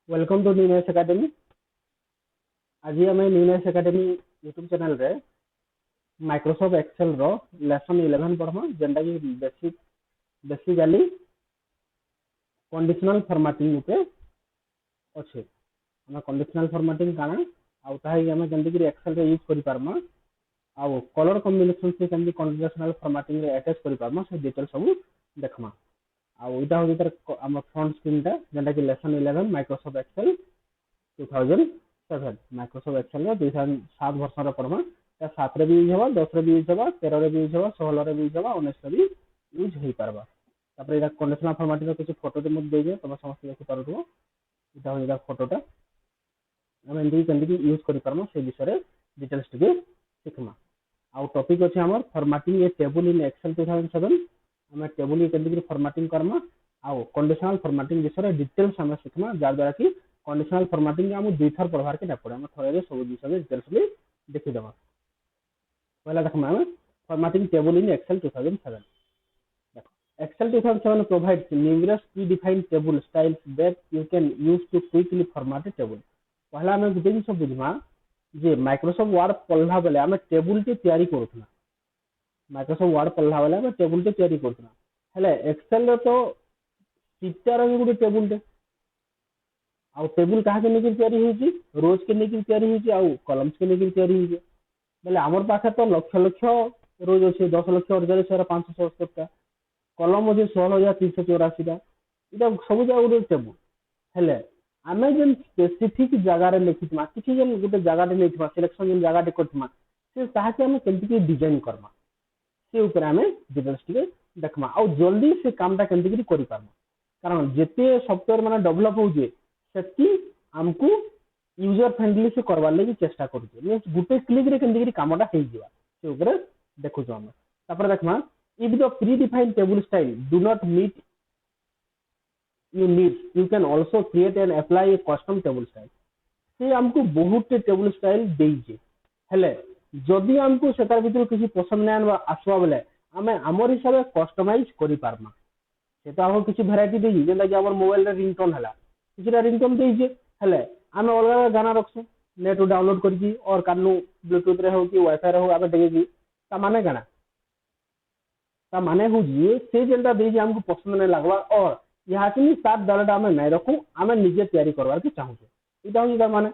Welcome to newness academy. आज आम newness academy YouTube channel रे माइक्रोसॉफ्ट एक्सेल रो lesson 11 पढ़मा जेंटा कि बेसिकली कंडीशनल फॉर्मेटिंग पे अच्छे। हम कंडीशनल फॉर्मेटिंग काना आउ ताही हम जेंटा कि एक्सेल रे यूज करि पारमा आउ कलर कॉम्बिनेशन से केमि कंडीशनल फॉर्मेटिंग रे अटैच करि पारमा से डिटेल सब देखमा। आउ इटा हो तर हम फ्रंट स्क्रीन टा जेंटा कि lesson 11 Microsoft Excel 2007 Microsoft Excel 2007 version पढ़मा। या 7 रे भी यूज होगा, 10 रे भी यूज होगा, 13 रे भी यूज होगा, 16 रे भी यूज होगा, 19 रे भी यूज हो पारबा। तापर एटा कंडीशनल फॉर्मेटिंग कुछ फोटो दे मत देजे तुम समस्त देखि पारथो। इटा हो एटा फोटोटा हम एंडी केंदी यूज करि पारमा से विषय रे डिटेल्स टिके सिखमा। आउ टॉपिक अछि हमर formatting a table in Excel 2007। हम टेबल केंदी फॉर्मेटिंग करमा आउ कंडीशनल फॉर्मेटिंग विषय रे डिटेल्स हम सिखमा जा द्वारा कि कंडीशनल फॉर्मेटिंग हम दुई थर पढ़वार के ना पड़े। हम थोड़े सब विषय डिटेल्स भी देखि देबा। पहला देखमा हम formatting table in Excel 2007। Excel 2007 provides numerous predefined table styles that you can use to quickly format a table। पहला हमें गुटे जिन बुझमा जे माइक्रोसॉफ्ट वर्ड पढ़ला बेले हमें टेबल के तैयारी करथना। माइक्रोसॉफ्ट वर्ड पढ़ला बेले हमें टेबल के तैयारी करथना। हेले एक्सेल रे तो सीटार गुटे टेबल टे आउ टेबल कहा के लेकिन तैयारी होची, रोज के लेकिन तैयारी होची, आउ कॉलम्स के लेकिन तैयारी होची। बेले हमर पाखे तो लक्ष लक्ष रोज अछि, 10 लक्ष 48,577 टा कलम अच्छे 16,384 टा। इटा सब जगह गोटे टेबल हेले आमे जेन स्पेसिफिक जगह रे लिखितमा किछि जेन गोटे जगह रे लेखितमा सिलेक्शन जेन जगह रे करतमा से ताहा के हम केमति के डिजाइन करमा से ऊपर हमें डिटेल्स टिके देखमा आउ जल्दी से कामटा केमति के करि पारमा। कारण जेते सॉफ्टवेयर माने डेवलप होजे सेति हमकु यूजर फ्रेंडली से करवार लागि चेष्टा करूचे। मींस गुटे क्लिक रे केमति के कामटा हेइ जिवा से ऊपर देखु जो हम। तापर देखमा if the predefined table style do not meet your needs, you can also create and apply a custom table style। से हमको बहुत टेबल स्टाइल देइजे हेले जदि हमको सेतार भीतर किसी पसंद नै आसवा बेले हमें हमर हिसाब से कस्टमाइज करि पारमा। सेता हो किसी वैरायटी देइ जेंदा कि हमर मोबाइल रे रिंगटोन हला किछरा रिंगटोन देइजे हेले हमें अलग गाना रखसु नेट डाउनलोड करके और कानू ब्लूटूथ रे हो कि वाईफाई रे हो आबे देगी ता माने गाना ता माने हो जी से जेंदा देइजे हमको पसंद नै लागवा और यहाँ से सात डालटा हमें नहीं रखू हमें निजे तैयारी करवार के चाहूँ। इटा हो माने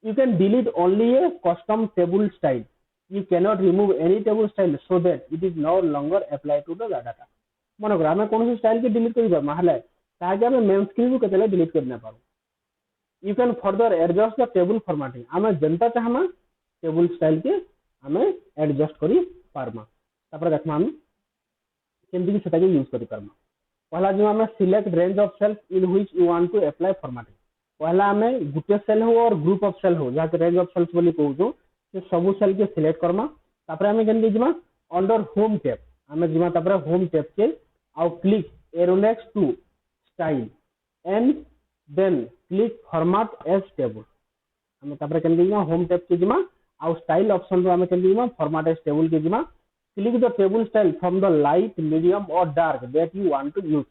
you can delete only a custom table style, you cannot remove any table style so that it is no longer applied to the data। मन कर हमें कौन सी स्टाइल के डिलीट करि पारमा हले ताकि हमें मेन स्क्रीन को केतले डिलीट करना पारो। you can further adjust the table formatting, हमें जनता चाहमा टेबल स्टाइल के हमें एडजस्ट करि पारमा। तापर देखमा हम केमति सेटा के यूज करि पारमा। पहला जो हमें select range of cells in which you want to apply formatting. पहला हमें गुटे सेल हो और ग्रुप ऑफ सेल हो जहाँ रेंज ऑफ सेल्स बोली कहूँ से सब सेल के सिलेक्ट करमा। तापर हमें केन जिमा अंडर होम टैब हमें जिमा तापर होम टैब के आउ click arrow next to style and then click format as table. हमें तापर केन जिमा होम टैब के जिमा आउ स्टाइल ऑप्शन रो हमें केन जिमा फॉर्मेट एज टेबल के जिमा click the table style from the light medium और dark that you want to use.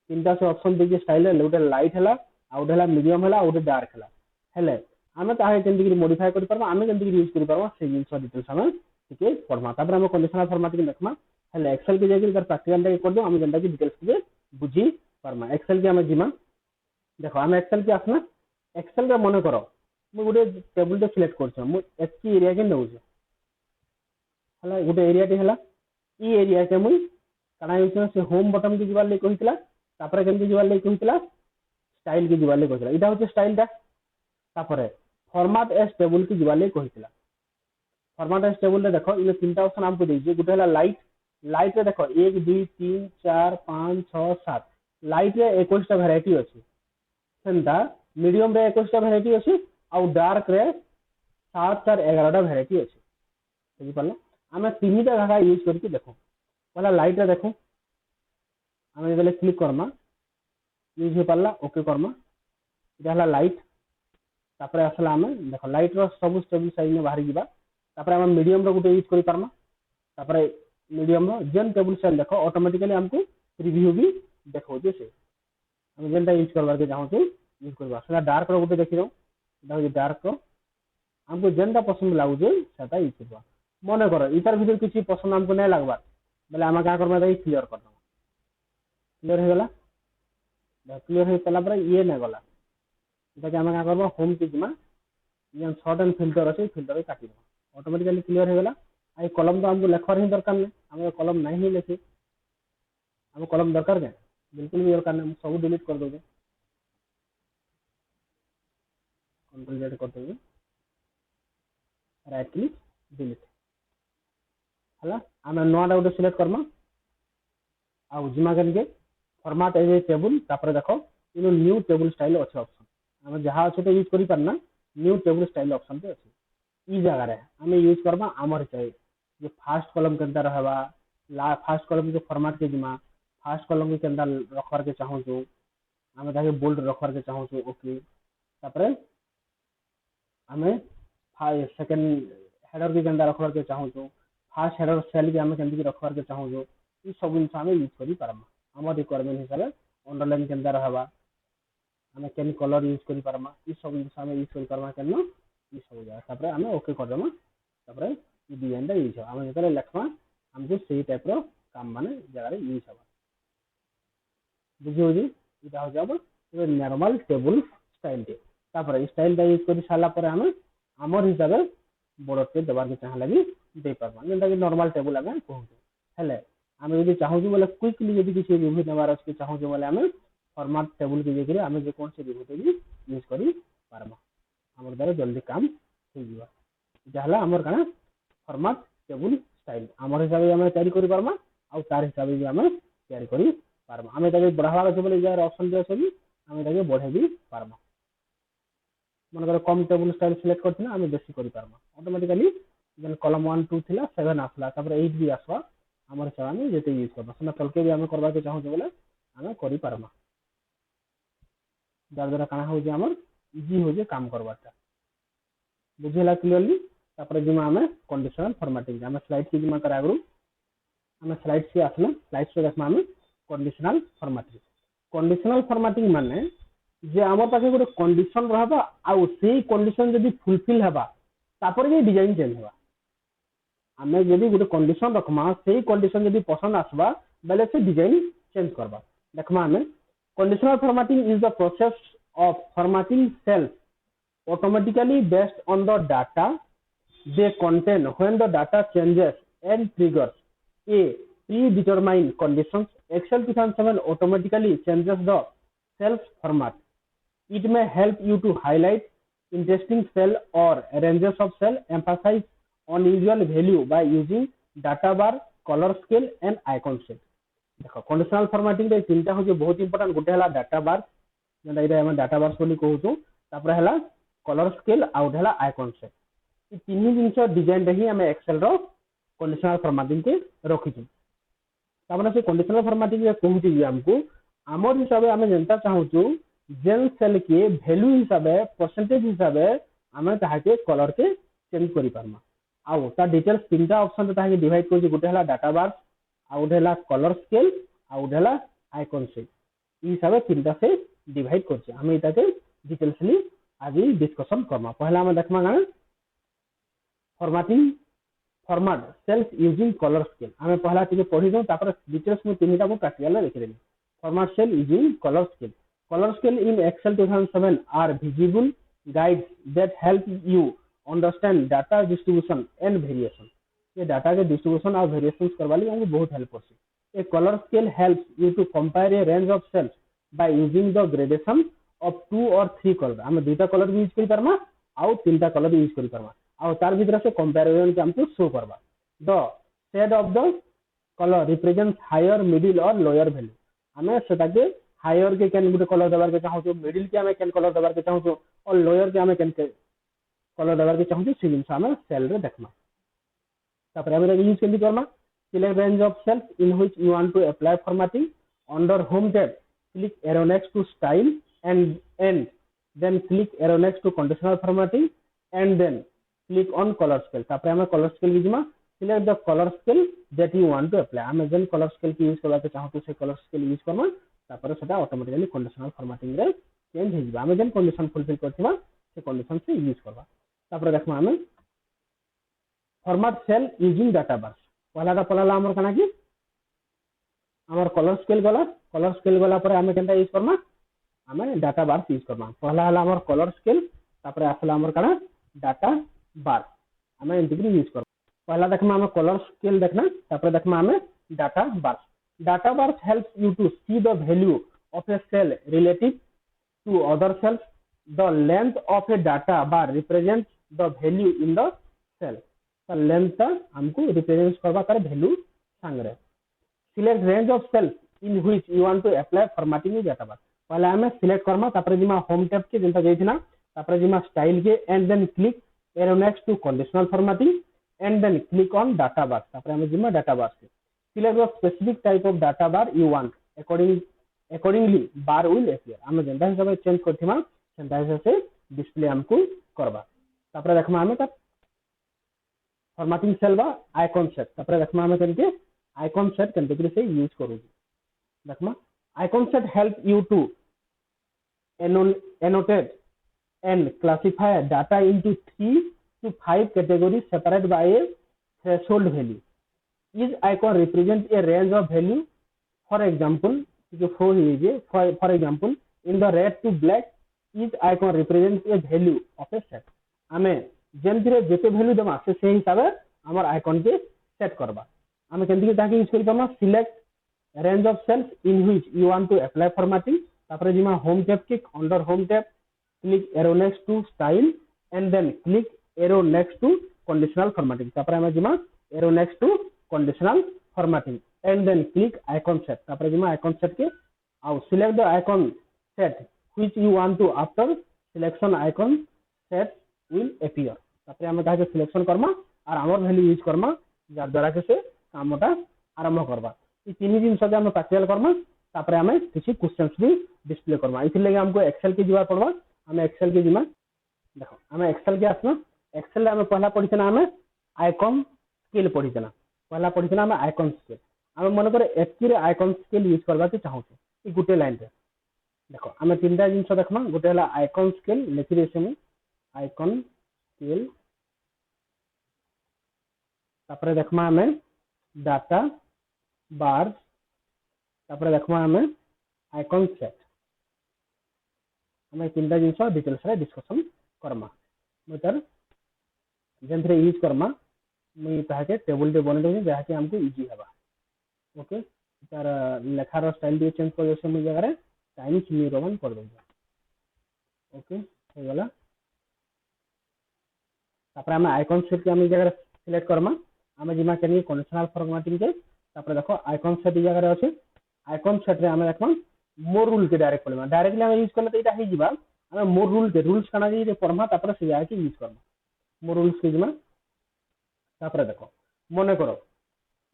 तीनटा से ऑप्शन देखिए स्टाइल है गोटे लाइट है आउ गोटे मीडियम है आउ गोटे डार्क है हेले आमे ताहे केंति मॉडिफाई कर परबा आमे केंति यूज कर परबा से जिंस डिटेल्स हमें ठीक पढ़मा। तापर हम कंडीशनल फॉर्मेटिंग देखमा हेले एक्सेल के जाके तर प्रैक्टिकल के कर दो हम जेंटा की डिटेल्स के बुझी परमा। एक्सेल के हमें जिमा देखो हम एक्सेल के आसना एक्सेल रे मन करो मु गोटे टेबल ते सिलेक्ट करछ मु एचकी एरिया के नउछ हला गोटे एरिया टे हला ई एरिया के मुई काना यूज से होम बटन के जिवार ले कहितला तापर केमति जिवार ले कहितला स्टाइल के जिवार ले कहितला इटा होचे स्टाइल टा। तापर फॉर्मेट एज टेबल के जिवार ले कहितला फॉर्मेट एज टेबल रे देखो इन तीनटा ऑप्शन हमको देइजे गोटे हला लाइट लाइट रे देखो 1 2 3 4 5 6 7 लाइट रे 21 टा वैरायटी अछि सेंटा मीडियम रे 21 टा वैरायटी अछि आउ डार्क रे 7 4 11 टा वैरायटी अछि बुझि पल्ला। हमें तीनटा भागा यूज करके देखो पहला लाइट रे देखो हमें बेले क्लिक करमा यूज हो पाला ओके करमा इटा हला लाइट तापर आसला हमें देखो लाइट रो सब स्टेबल साइज में बाहरी जिबा तापर हम मीडियम रो गुटे यूज करि पारमा तापर मीडियम रो जेन टेबल स्टाइल देखो ऑटोमेटिकली हमको प्रीव्यू भी देखो जे से हम जेनटा यूज करबार के चाहू छी यूज करबा सेटा डार्क रो गुटे देखि दो एटा हो डार्क रो हमको जेनटा पसंद लागुजे सेटा यूज करबा मने करो इतार भीतर किसी पसंद हमको नहीं लागबा बोले हम का करबा दे क्लियर कर दो क्लियर हो गला क्लियर हो तला पर ये नहीं गला एटा के हम का करबा होम के जिमा ये शॉर्ट एंड फिल्टर अछि फिल्टर काटी दो ऑटोमेटिकली क्लियर हो गला आई कलम तो हमको लेखर ही दरकार नहीं हम कलम नहीं ही लेखे हम कलम दरकार के बिल्कुल भी दरकार नहीं सब डिलीट कर दोगे कंट्रोल जेड कर दोगे राइट क्लिक डिलीट हला हम नोटा गोटे सिलेक्ट करमा आ जिमा के फॉर्मेट एज ए टेबल तापर देखो इन न्यू टेबल स्टाइल अच्छे ऑप्शन हम जहाँ अच्छे तो यूज करि पारना न्यू टेबल स्टाइल ऑप्शन पे अच्छे ई जगह रे हम यूज करबा हमर चाहिए जो फास्ट कॉलम केनता रहबा ला फास्ट कॉलम के फॉर्मेट के जिमा फास्ट कॉलम के केनता रखवार के चाहू जो हम ताके बोल्ड रखवार के चाहू जो ओके तापर हमें सेकंड हेडर के केनता रखवार के चाहू जो फास्ट हेडर सेल के हमें केनती रखवार के चाहू जो ई सब जिन हमें यूज करि पारमा हमर रिक्वायरमेंट हिसाब से अंडरलाइन केनता रहबा हमें केन कलर यूज करि पारमा ई सब जिन हमें यूज करि पारमा केन ई सब जगह तापर हमें ओके कर देमा तापर ई डिजाइन दा यूज हो हम जतरे लिखमा हमको सही टाइप रो काम माने जगह रे यूज हो बुझियो जी इटा हो जाबो ये नॉर्मल टेबल स्टाइल दे तापर स्टाइल दा यूज करि साला पर हम हमर हिसाब से बॉर्डर पे दबार के चाह लगी दे पारमा जेंता कि नॉर्मल टेबल हम कहू हेले हम यदि चाहू बोले क्विकली यदि किसी रिव्यू नेबार अछि चाहू बोले हम फॉर्मेट टेबल के जेकरे हम जे कोन से रिव्यू पे भी यूज करि पारमा हमर द्वारा जल्दी काम हो जिवा जहला हमर काना फॉर्मेट टेबल स्टाइल हमर हिसाब से हम तैयारी करि पारमा आ तार हिसाब से हम तैयारी करि पारमा हम ताके बढ़ावा अछि बोले यार ऑप्शन दे अछि हम ताके बढ़े भी पारमा मन कर कम टेबल स्टाइल सिलेक्ट करथिना हम बेसी करि पारमा ऑटोमेटिकली जन कॉलम 1 2 थिला 7 आसला तापर 8 भी आसवा हमर हिसाब से जेते यूज करबा सना तलके भी हम करबा के चाहू बोले हम करि पारमा जार द्वारा काना हो जे हमर इजी हो जे काम करबाटा बुझेला क्लियरली तापर जिमा हमें कंडीशनल फॉर्मेटिंग हम स्लाइड के जिमा करा गरु हम स्लाइड से आसला स्लाइड से देखमा हम कंडीशनल फॉर्मेटिंग माने जे हमर पाखे गोटे कंडीशन रहबा आ सेही कंडीशन जदी फुलफिल हेबा तापर जे डिजाइन चेंज हेबा हमें जदी गोटे कंडीशन रखमा सेही कंडीशन जदी पसंद आसबा बेले से डिजाइन चेंज करबा देखमा हमें conditional formatting is the process of formatting cells automatically based on the data they contain when the data changes and triggers a predetermined conditions. Excel 2007 automatically changes the cells format. It may help you to highlight interesting cell or ranges of cell, emphasize unusual value by using data bar, color scale and icon set. देखो conditional formatting रे तीनटा हो जे बहुत important गोटे हला data बार जेना इरे हम data बार बोली कहू तो तापर हला कलर स्केल आउट हला आइकन सेट ई तीन जिंस डिजाइन रे ही हम एक्सेल रो कंडीशनल फॉर्मेटिंग के रखी छी तापर से कंडीशनल फॉर्मेटिंग रे कहू छी हमको हमर हिसाब हम जनता चाहू छु जेन सेल के वैल्यू हिसाब परसेंटेज हिसाब हम ताहा के कलर के चेंज करि पारमा आउ ता डिटेल्स तीनटा ऑप्शन ताहा के डिवाइड कर गोटे हला डाटा बार आउट हला कलर स्केल आउट हला आइकन सेट ई हिसाब तीनटा से डिवाइड करछ हम एटा के डिटेल्सली आज डिस्कशन करमा पहला हम देखमा गाना formatting format cells using colour scale हम पहला टिके पढी दो तापर डिटेल्स में तीनटा को प्रैक्टिकल लिख देनी format cell using colour scale in Excel 2007 are visible guides that help you understand data distribution and variation ये डाटा के डिस्ट्रीब्यूशन और वेरिएशंस करवा लिए हमको बहुत हेल्प करसी a colour scale helps you to compare a range of cells by using the gradation of 2 or 3 colour हम दुटा कलर यूज करि परमा आउ तीनटा कलर यूज करि परमा आउ तार भीतर से कंपैरिजन के हमको शो करबा the shade of the colour represents higher middle और लोअर वैल्यू हमें सेटा के हायर के कैन गुटे कलर देबार के चाहू छो मिडिल के हमें कैन कलर देबार के चाहू छो और लोअर के हमें कैन कलर देबार के चाहू छो से जिंस हमें सेल रे देखमा तापर हम यूज केली करमा select range of cells in which you want to apply formatting under home tab click arrow next to style and then click arrow next to conditional formatting and then click on color scale तापर हम colour scale जिमा select the color scale that you want to apply हम जन colour scale की use करबा के चाहू तो से कलर स्केल यूज करमा तापर सेटा ऑटोमेटिकली कंडीशनल फॉर्मेटिंग रे चेंज हो आमे जेन कंडीशन फुलफिल करथिबा से कंडीशन से यूज करबा तापर देखमा आमे फॉर्मेट सेल यूजिंग डाटा बार पहलाटा पलाला हमर काना कि हमर कलर स्केल गला पर आमे केनटा यूज करबा आमे डाटा बार यूज करबा पहला हला हमर कलर स्केल तापर आसला हमर काना डाटा बार आमे इंटीग्रेट यूज करबा पहला देखमा आमे कलर स्केल देखना तापर देखमा आमे data bar helps you to see the value of a cell relative to other cells. The length of a data bar represents the value in the cell. The length हमको represent करवा तार value सांगरे. Select range of cells in which you want to apply formatting in data bar. पहले हमें select करना तापर जिमा home tab के जिनता जाइए ना तापर जिमा style के and then click arrow next to conditional formatting and then click on data bar. तापर हमें जिमा data bar से select the specific type of data bar you want accordingly bar will appear आमे जेंता हिसाब चेंज करथिमा सेंता हिसाब से display हमको करबा तापर देखमा आमे त फॉर्मेटिंग सेल बा आइकन सेट तापर देखमा आमे केनके आइकन सेट केनते से यूज करू देखमा icon set help you to annotate and classify data into 3 to 5 categories separated by a threshold value each icon represents a range of value for example जो फोर लीजिए for example in the red to black each icon represent a value of a set आमे जेमथिरे जेते value देमा से हिसाब हमर icon के सेट करबा आमे केंति ताके यूज करि परमा select range of cells in which you want to apply formatting तापर जिमा home tab click under home tab click arrow next to style and then click arrow next to conditional formatting तापर आमे जिमा arrow next to conditional formatting and then click icon set तापर जिमा icon set के आउ select the icon set which you want to after selection icon set will appear तापर हम ताके सिलेक्शन करमा और हमर वैल्यू यूज करमा जार द्वारा के से कामटा आरंभ करबा ई तीन दिन सदा हम प्रैक्टिकल करमा तापर हम किछि क्वेश्चंस भी डिस्प्ले करमा इति लगे हमको एक्सेल के जीवा पड़बा हम एक्सेल के जिमा देखो हम एक्सेल के आसना एक्सेल हम पहला पढितना हम आइकन स्केल पढितना पहला पढितना हम आइकन स्केल आमे मन करे एतकी रे आइकन स्केल यूज करबा के चाहू छी ई गुटे लाइन रे देखो आमे तीनटा जिंस देखमा गुटे हला आइकन स्केल लिखि रे से आइकन स्केल तापर देखमा आमे डाटा बार तापर देखमा आमे आइकन सेट आमे तीनटा जिंस डिटेल्स रे डिस्कशन करमा मतलब जेंथरे यूज करमा मैं ताके टेबल दे बने दे जहा कि हमको इजी हेबा ओके तार लेखार स्टाइल भी चेंज कर देसे मुझे जगह टाइम्स न्यू रोमन कर देबो ओके हो गला तापर हम आइकन सेट के हम जगह सिलेक्ट करमा हम जिमा कनी कंडीशनल फॉर्मेटिंग के तापर देखो आइकन सेट जगह रे अछि आइकन सेट रे हम देखो मोर रूल के डायरेक्ट पड़मा डायरेक्टली हम यूज करले त इटा हे जिबा हम मोर रूल के रूल्स काना जे परमा तापर से जाके यूज करमा मोर रूल्स के जिमा तापर देखो मने करो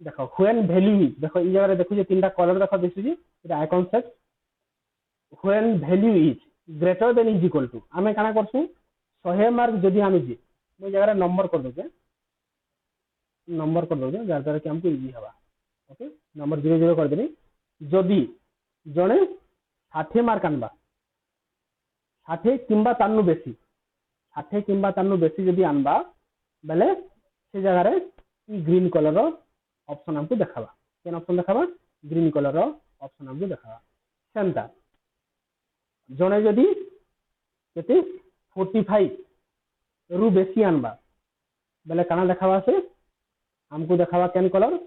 देखो व्हेन वैल्यू इज देखो ई जगह देखो जे तीनटा कलर देखो दिसु जी इटा icon set when value is greater than is equal to हमें काना करसु 100 मार्क जदी हम जी मैं जगह नंबर कर दोजे जार द्वारा कि हमको इजी हवा ओके नंबर 00 कर देनी जदी जने 60 मार्क आनबा 60 किंबा तानु बेसी 60 किंबा तानु बेसी जदी आनबा बेले से जगह रे ई ग्रीन कलर ऑप्शन हमको देखाबा केन ऑप्शन देखाबा ग्रीन कलर ऑप्शन हमको देखाबा सेंटा जने जदी केते 45 रु बेसी आनबा बेले काना देखाबा से हमको देखाबा केन कलर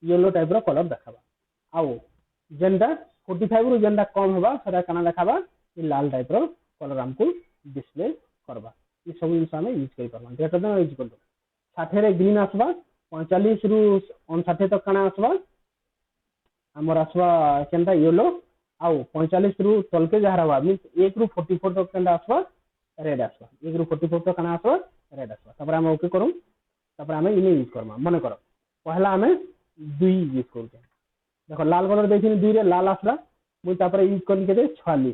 येलो टाइप रो कलर देखाबा आउ जेंडा 45 रु जेंडा कम होबा सेटा काना देखाबा ई लाल टाइप रो कलर हमको डिस्प्ले करबा ई सब जिंस हम यूज करि परबा ग्रेटर देन यूज करबा 60 रे ग्रीन आसबा 45 रु 59 तक काना आसबा हमर आसबा केनटा येलो आउ 45 रु तलके जहार हवा मींस 1 रु 44 तक केनटा आसबा रेड आसबा 1 रु 44 तक काना आसबा रेड आसबा तपर हम ओके करू तपर हम इने यूज करबा मन करो पहला हम 2 यूज करू देखो लाल कलर देखिन 2 रे लाल आसला मुई तपर यूज करन के 46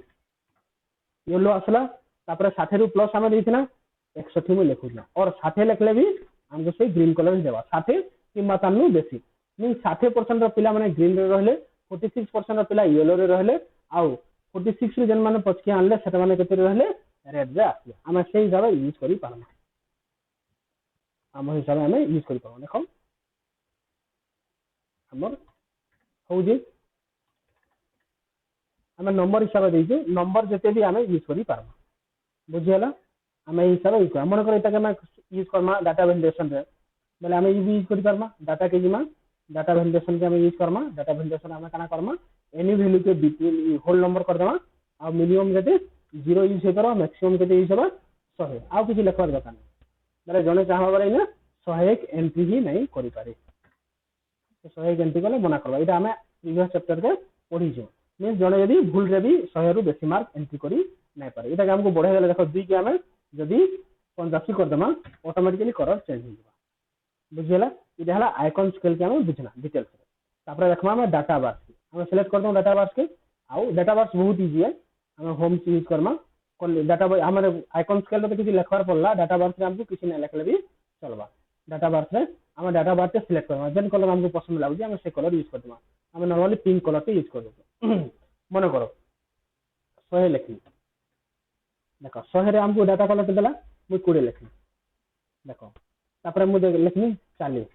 येलो आसला तपर 60 रु प्लस हम देथिना 61 में लिखुला और 60 लिखले भी हमको से ग्रीन कलर ही देबा 60 किंबा तानु बेसी मीन 60% रो पिला माने ग्रीन रे रहले 46% रो पिला येलो रे रहले आउ 46 रे जन माने पछके आनले सेटा माने केते रहले रेड रे आसी हम से हिसाब यूज करि पारमा हम हिसाब हम यूज करि पारमा देखो हमर हो जे हम नंबर हिसाब दे जे नंबर जते भी हम यूज करि पारमा बुझियला हम हिसाब यूज कर मन कर एटा के हम यूज करमा डाटा वैलिडेशन रे बोले हम यूज करि पारमा डाटा के जिमा डाटा वैलिडेशन के हम यूज करमा डाटा वैलिडेशन हम काना करमा एनी वैल्यू के बिटवीन होल नंबर कर देमा आ मिनिमम जते 0 यूज हे करो मैक्सिमम जते यूज हेबा 100 आ किछि लिखबार दरकार नै माने जने चाहबा बले ना 101 एंट्री ही नहीं करि पारे 101 एंट्री कले मना करबा एटा हम प्रीवियस चैप्टर के पढी जो मींस जने यदि भूल रे भी 100 रु बेसी मार्क एंट्री करि नै पारे एटा हमको बढ़े गेले देखो 2 के हम जदि 85 कर देमा ऑटोमेटिकली कलर चेंज हो जाबा बुझियला इटा हला आइकन स्केल के हम बुझना डिटेल्स तापर देखमा हम डाटा बार हम सिलेक्ट कर दो डाटा बार के आउ डाटा बार बहुत इजी है हम होम से यूज करमा डाटा हमारे आइकन स्केल तो किसी लिखवार पड़ला डाटा बार से हमको किसी नहीं लिखले भी चलबा डाटा बार से हम डाटा बार से सिलेक्ट करबा जेन कलर हमको पसंद लागु हम से कलर यूज कर देबा हम नॉर्मली पिंक कलर के यूज कर देबो मन करो 100 लिखनी देखो 100 रे हमको डाटा कलर के देला मु 20 लिखनी देखो तापर मु लिखनी 40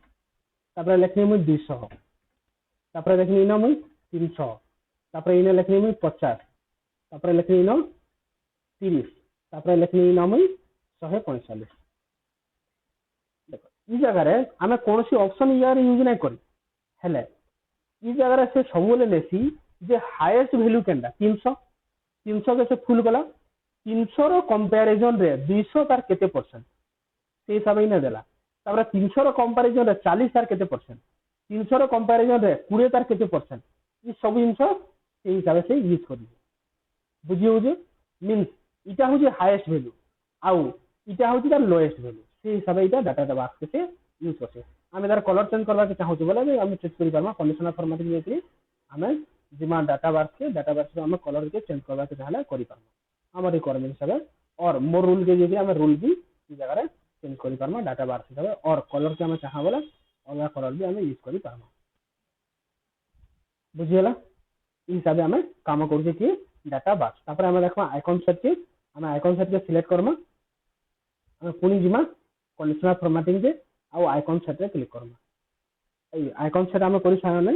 तापर लिखनी मु 200 तापर लिखनी न मु 300 तापर इने लिखनी मु 50 तापर लिखनी न 30 तापर लिखनी न मु 145 देखो ई जगह रे हमें कौन सी ऑप्शन यार यूज नहीं करी हेले ई जगह रे से सब ले लेसी जे हाईएस्ट वैल्यू केंडा 300 300 के से फुल कला 300 रो कंपैरिजन रे 200 तार केते परसेंट से हिसाब ही न देला तापर 300 रो कंपैरिजन रे 40 तार केते परसेंट 300 रो कंपैरिजन रे 20 तार केते परसेंट ई सब जिंस से हिसाब से यूज करी बुझियो जे मींस इटा हो जे हाईएस्ट वैल्यू आउ इटा हो जे तार लोएस्ट वैल्यू से हिसाब इटा डाटा दबा से यूज करसे हम तार कलर चेंज करबा के चाहू बोले हम चेक करि पारमा कंडीशनल फॉर्मेटिंग जेकरी हमें जिमा डाटा बार से हम कलर के चेंज करबा के चाहला करि पारमा हमर रिक्वायरमेंट हिसाब और मोर रूल के जेकरी हम रूल भी ई जगह रे चेंज करि पारमा डाटा बार हिसाब और कलर के हम चाहा बोले अलग कलर भी हम यूज करि पारमा बुझियला ई हिसाब हम काम करू कि डाटा बार तापर हम देखमा आइकन सेट के हम आइकन सेट के सिलेक्ट करमा हम पुनी जिमा कंडीशनल फॉर्मेटिंग के आ आइकन सेट रे क्लिक करमा ए आइकन सेट हम करि सारा नै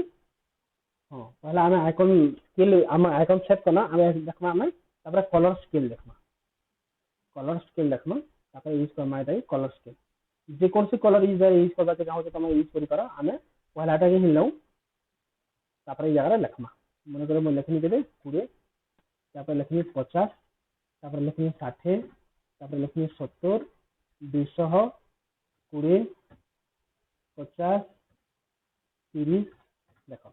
हां पहला हम आइकन स्केल हम आइकन सेट करना हम देखमा हम तापर कलर स्केल देखमा तापर यूज करमा एटा कलर स्केल जे कौन से कलर यूज करबा के चाहो तुम यूज करि पारा हम पहलाटा के हिलौ तापर ई जगह लिखमा मन करे मैं लिखनी के 20 तापर लिखनी 50 तापर लिखनी 60 तापर लिखनी 70 200 20 50 30 देखो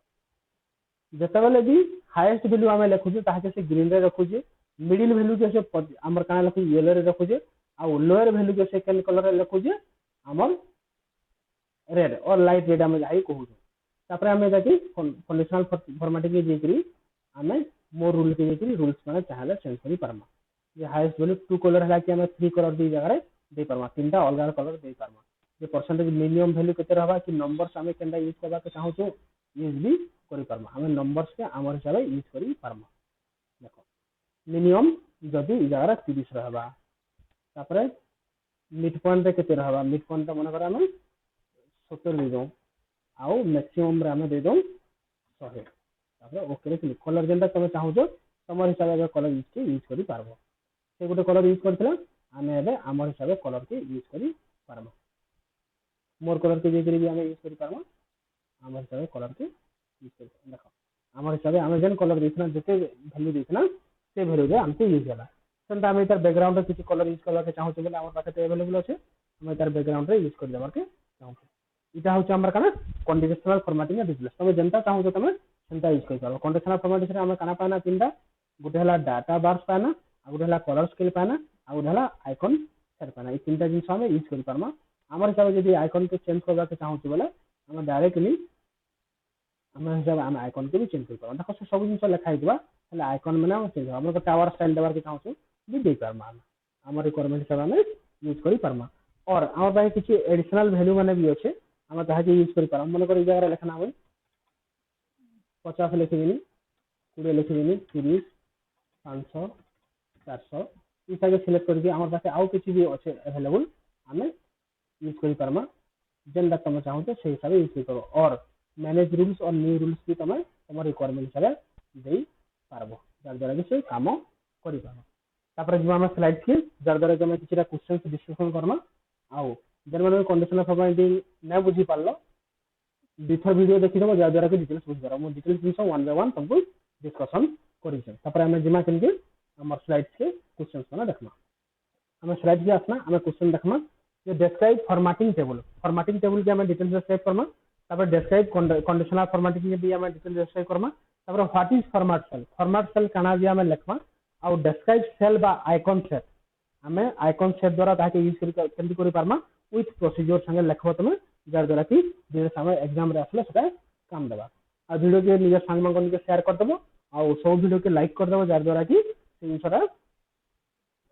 जते बेले भी हाईएस्ट वैल्यू हमें लिखुजे ताके से ग्रीन रे रखुजे मिडिल वैल्यू के से हमर काना लिखु येलो रे रखुजे आ लोअर वैल्यू के सेकंड कलर रे लिखुजे हमर रेड और लाइट रेड हम जाई कहू तापर हमें जाके कंडीशनल फॉर्मेटिंग के जेकरी हमें मोर रूल के जेकरी रूल्स माने चाहले चेंज करि पारमा जे हाईएस्ट वैल्यू 2 कलर हला कि हमें 3 कलर दी जगह रे दे पारमा तीनटा अलग कलर दे पारमा जे परसेंटेज मिनिमम वैल्यू केते रहबा कि नंबर्स हमें केंदा यूज करबा के चाहू तो यूज भी करि पारमा हमें नंबर्स के हमर हिसाब यूज करि पारमा देखो मिनिमम जदी ई जगह रे 30 रहबा तापर मिड पॉइंट रे केते रहबा मिड पॉइंट मन करा हम 70 दे दो आउ मैक्सिमम रे हम दे दो 100 तापर ओके रे क्लिक कलर जेंटा तुम चाहू तो तमर हिसाब कलर यूज करि पारबो से गोटे कलर यूज करथिला हमें एबे हमर हिसाब कलर के यूज करि पारबो मोर कलर के जेकरी भी हम यूज करि पारबो हमर हिसाब कलर के यूज करि देखो हमर हिसाब हम जेन कलर देखना जते वैल्यू देखना से वैल्यू रे हमको यूज होला सेंटा हम इधर बैकग्राउंड रे किछि कलर यूज करबा के चाहू तो बोले हमर पासे अवेलेबल अछि हम इधर बैकग्राउंड रे यूज कर देबार के चाहू इटा होछ हमर काना कंडीशनल फॉर्मेटिंग डिस्प्ले तुम जनता चाहू तो तुम सेंटा यूज कर पारो कंडीशनल फॉर्मेटिंग रे हम काना पाना तीनटा गुटे हला डाटा बार्स पाना आ गुटे हला कलर स्केल पाना आ गुटे हला आइकन सेट पाना ई तीनटा जिंस हम यूज कर पारमा हमर हिसाब जदी आइकन के चेंज करबा के चाहू तो बोले हम डायरेक्टली हम हिसाब हम आइकन के भी चेंज कर पारो देखो सब जिंस लिखा हिबा हला आइकन में ना चेंज हमर को टावर स्टाइल देबार के चाहू भी दे पारमा हमर रिक्वायरमेंट हिसाब हम यूज करि पारमा और हमर भाई किछि एडिशनल वैल्यू माने भी अछि हम ताहा के यूज करि पारम मन कर जगह लिखना होय 50 लिखिबिनी 20 लिखिदेनी 30 500 400 ई हिसाब सिलेक्ट करके हमर पास आउ किछि भी अछि अवेलेबल हमें यूज करि परमा जेनटा तुम चाहो से हिसाब से यूज करो और मैनेज रूल्स और न्यू रूल्स भी तुम तुम रिक्वायरमेंट हिसाब से दे पारबो जार द्वारा कि से काम करि पारबो तापर जो हम स्लाइड के जार द्वारा कि हम किछटा क्वेश्चंस डिस्कशन करमा आउ जन माने कंडीशनल फॉर्मेटिंग नै बुझी पारलो दुथर वीडियो देखि दबो जार द्वारा कि डिटेल्स बुझी पारो मो डिटेल्स बिषय वन बाय वन तुमको डिस्कशन करि छै तापर हम जिमा केनके हमर स्लाइड्स के क्वेश्चंस बना देखमा हम स्लाइड के आसना हम क्वेश्चन देखमा ये डिस्क्राइब फॉर्मेटिंग टेबल के हम डिटेल्स डिस्क्राइब करमा तापर डिस्क्राइब कंडीशनल फॉर्मेटिंग के भी हम डिटेल्स डिस्क्राइब करमा तापर व्हाट इज फॉर्मेट सेल काना भी हम लिखमा आ डिस्क्राइब सेल बा आइकन सेट हमें आइकन सेट द्वारा ताके यूज करि करि पारमा विथ प्रोसीजर संगे लिखबो तमे जार द्वारा कि जे समय एग्जाम रे आसले सेटा काम देबा आ वीडियो के निज संग मंगन के शेयर कर देबो आ सब वीडियो के लाइक कर देबो जार द्वारा कि जिनसरा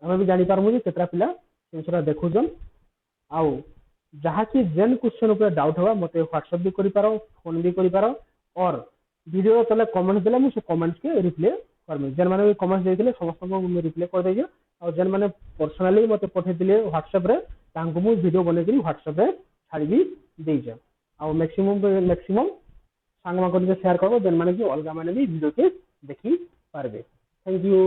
हमें भी जानि पारमु जे केतरा पिला जिनसरा देखुजन आउ जहाँ की जेन क्वेश्चन ऊपर डाउट होगा मते व्हाट्सएप भी करि पारो फोन भी करि पारो और वीडियो तले कमेंट देले मु से कमेंट्स के रिप्लाई करमी जेन माने कमेंट्स देथिले समस्त को मु रिप्लाई कर देइयो और जेन माने पर्सनली मते पठे दिले व्हाट्सएप रे तांको मु वीडियो बने के व्हाट्सएप रे छाड़ी भी देइजे और मैक्सिमम सांग मा को शेयर करबो जेन माने कि अलगा माने भी वीडियो के देखि पारबे थैंक यू।